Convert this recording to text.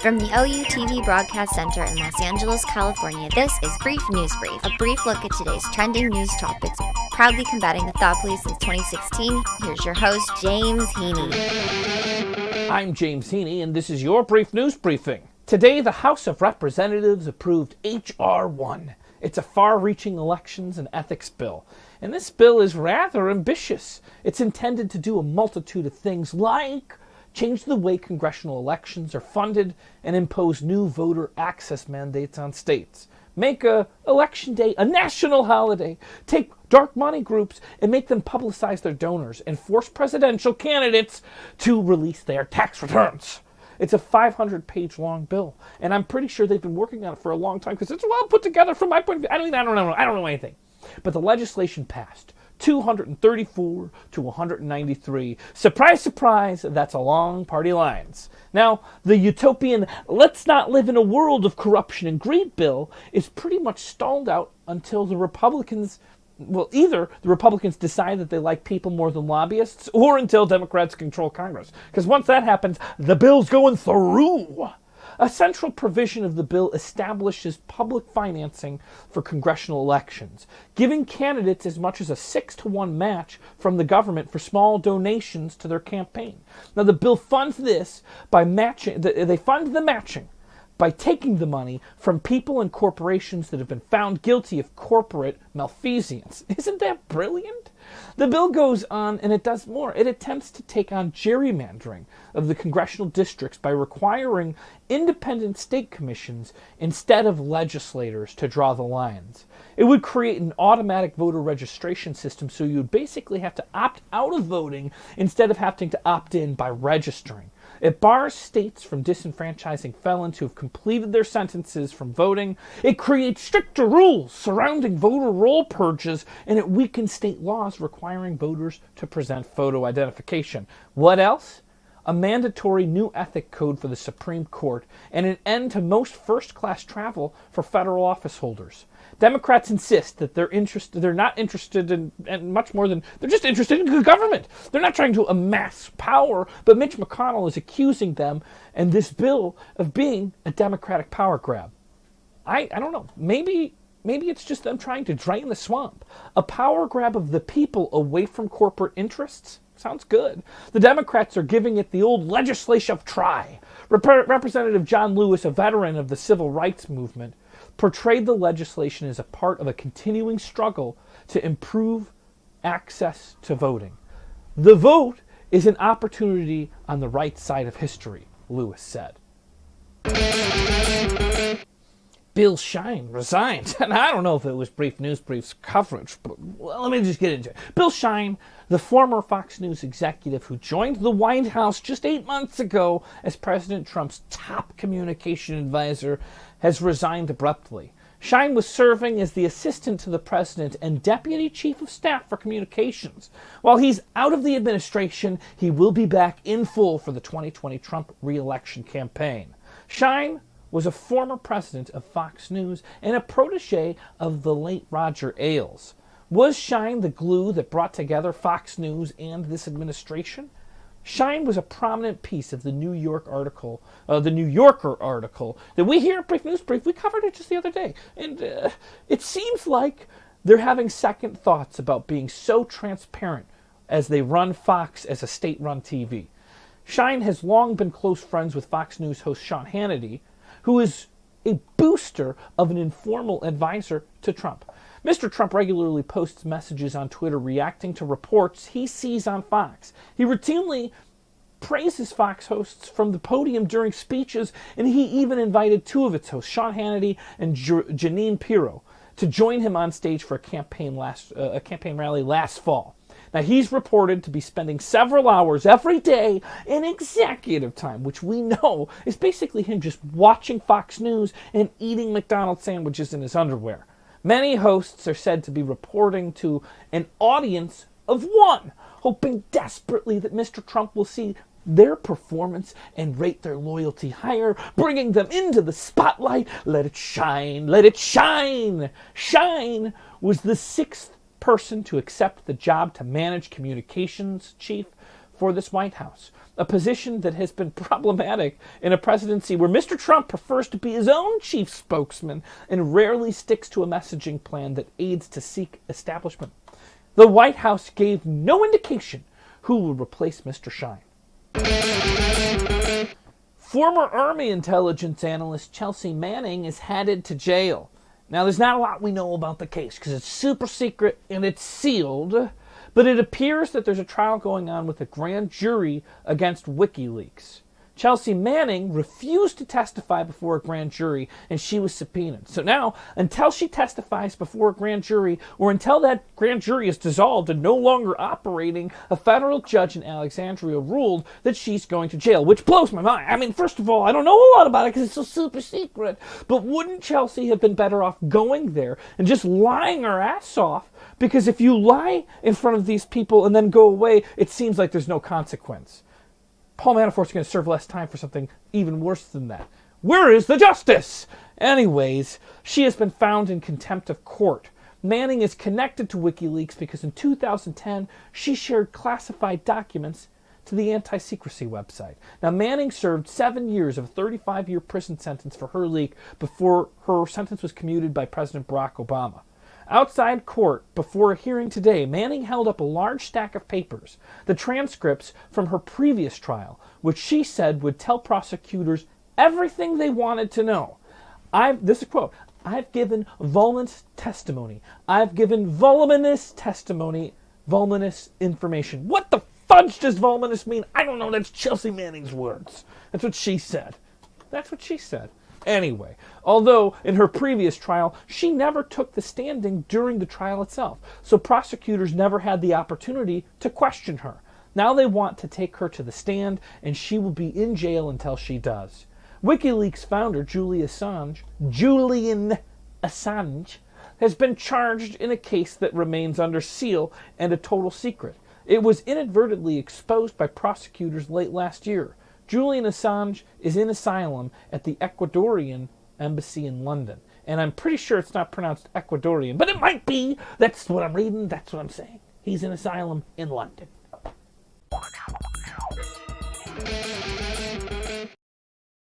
From the OUTV Broadcast Center in Los Angeles, California, this is Brief News Brief, a brief look at today's trending news topics, proudly combating the thought police since 2016. Here's your host, James Heaney. I'm James Heaney, and this is your Brief News Briefing. Today, the House of Representatives approved HR1. It's a far-reaching elections and ethics bill, and this bill is rather ambitious. It's intended to do a multitude of things like change the way congressional elections are funded and impose new voter access mandates on states. Make election day a national holiday. Take dark money groups and make them publicize their donors and force presidential candidates to release their tax returns. It's a 500-page long bill, and I'm pretty sure they've been working on it for a long time because it's well put together from my point of view. I don't know anything. But the legislation passed. 234 to 193. Surprise, surprise, that's along party lines. Now, the utopian let's not live in a world of corruption and greed bill is pretty much stalled out until the Republicans, either the Republicans decide that they like people more than lobbyists, or until Democrats control Congress. Because once that happens, the bill's going through. A central provision of the bill establishes public financing for congressional elections, giving candidates as much as a 6-to-1 match from the government for small donations to their campaign. Now, the bill funds this by matching. They fund the matching by taking the money from people and corporations that have been found guilty of corporate malfeasance. Isn't that brilliant? The bill goes on and it does more. It attempts to take on gerrymandering of the congressional districts by requiring independent state commissions instead of legislators to draw the lines. It would create an automatic voter registration system, so you would basically have to opt out of voting instead of having to opt in by registering. It bars states from disenfranchising felons who have completed their sentences from voting. It creates stricter rules surrounding voter roll purges, and it weakens state laws requiring voters to present photo identification. What else? A mandatory new ethic code for the Supreme Court and an end to most first-class travel for federal office holders. Democrats insist that they're not interested in much more than they're just interested in good government. They're not trying to amass power, but Mitch McConnell is accusing them and this bill of being a Democratic power grab. I don't know. Maybe it's just them trying to drain the swamp. A power grab of the people away from corporate interests? Sounds good. The Democrats are giving it the old legislative try. Representative John Lewis, a veteran of the civil rights movement, portrayed the legislation as a part of a continuing struggle to improve access to voting. The vote is an opportunity on the right side of history, Lewis said. Bill Shine resigns. And I don't know if it was Brief News Brief's coverage, but let me just get into it. Bill Shine, the former Fox News executive who joined the White House just 8 months ago as President Trump's top communication advisor, has resigned abruptly. Shine was serving as the assistant to the president and deputy chief of staff for communications. While he's out of the administration, he will be back in full for the 2020 Trump re-election campaign. Shine was a former president of Fox News and a protege of the late Roger Ailes. Was Shine the glue that brought together Fox News and this administration? Shine was a prominent piece of the New Yorker article that we here at Brief News Brief, we covered it just the other day. And it seems like they're having second thoughts about being so transparent as they run Fox as a state-run TV. Shine has long been close friends with Fox News host Sean Hannity, who is a booster of an informal advisor to Trump. Mr. Trump regularly posts messages on Twitter reacting to reports he sees on Fox. He routinely praises Fox hosts from the podium during speeches, and he even invited two of its hosts, Sean Hannity and Jeanine Pirro, to join him on stage for a campaign rally last fall. Now, he's reported to be spending several hours every day in executive time, which we know is basically him just watching Fox News and eating McDonald's sandwiches in his underwear. Many hosts are said to be reporting to an audience of one, hoping desperately that Mr. Trump will see their performance and rate their loyalty higher, bringing them into the spotlight. Let it shine, let it shine. Shine was the sixth person to accept the job to manage communications chief for this White House. a position that has been problematic in a presidency where Mr. Trump prefers to be his own chief spokesman and rarely sticks to a messaging plan that aids to seek establishment. The White House gave no indication who will replace Mr. Schein. Former Army intelligence analyst Chelsea Manning is headed to jail. Now, there's not a lot we know about the case because it's super secret and it's sealed, but it appears that there's a trial going on with a grand jury against WikiLeaks. Chelsea Manning refused to testify before a grand jury, and she was subpoenaed. So now, until she testifies before a grand jury, or until that grand jury is dissolved and no longer operating, a federal judge in Alexandria ruled that she's going to jail, which blows my mind. I mean, first of all, I don't know a lot about it because it's so super secret, but wouldn't Chelsea have been better off going there and just lying her ass off? Because if you lie in front of these people and then go away, it seems like there's no consequence. Paul Manafort's going to serve less time for something even worse than that. Where is the justice? Anyways, she has been found in contempt of court. Manning is connected to WikiLeaks because in 2010, she shared classified documents to the anti-secrecy website. Now, Manning served 7 years of a 35-year prison sentence for her leak before her sentence was commuted by President Barack Obama. Outside court, before a hearing today, Manning held up a large stack of papers, the transcripts from her previous trial, which she said would tell prosecutors everything they wanted to know. This is a quote, "I've given voluminous testimony. I've given voluminous testimony, voluminous information." What the fudge does voluminous mean? I don't know. That's Chelsea Manning's words. That's what she said. That's what she said. Anyway, although in her previous trial, she never took the standing during the trial itself, so prosecutors never had the opportunity to question her. Now they want to take her to the stand, and she will be in jail until she does. WikiLeaks founder Julian Assange, has been charged in a case that remains under seal and a total secret. It was inadvertently exposed by prosecutors late last year. Julian Assange is in asylum at the Ecuadorian embassy in London. And I'm pretty sure it's not pronounced Ecuadorian, but it might be. That's what I'm reading. That's what I'm saying. He's in asylum in London.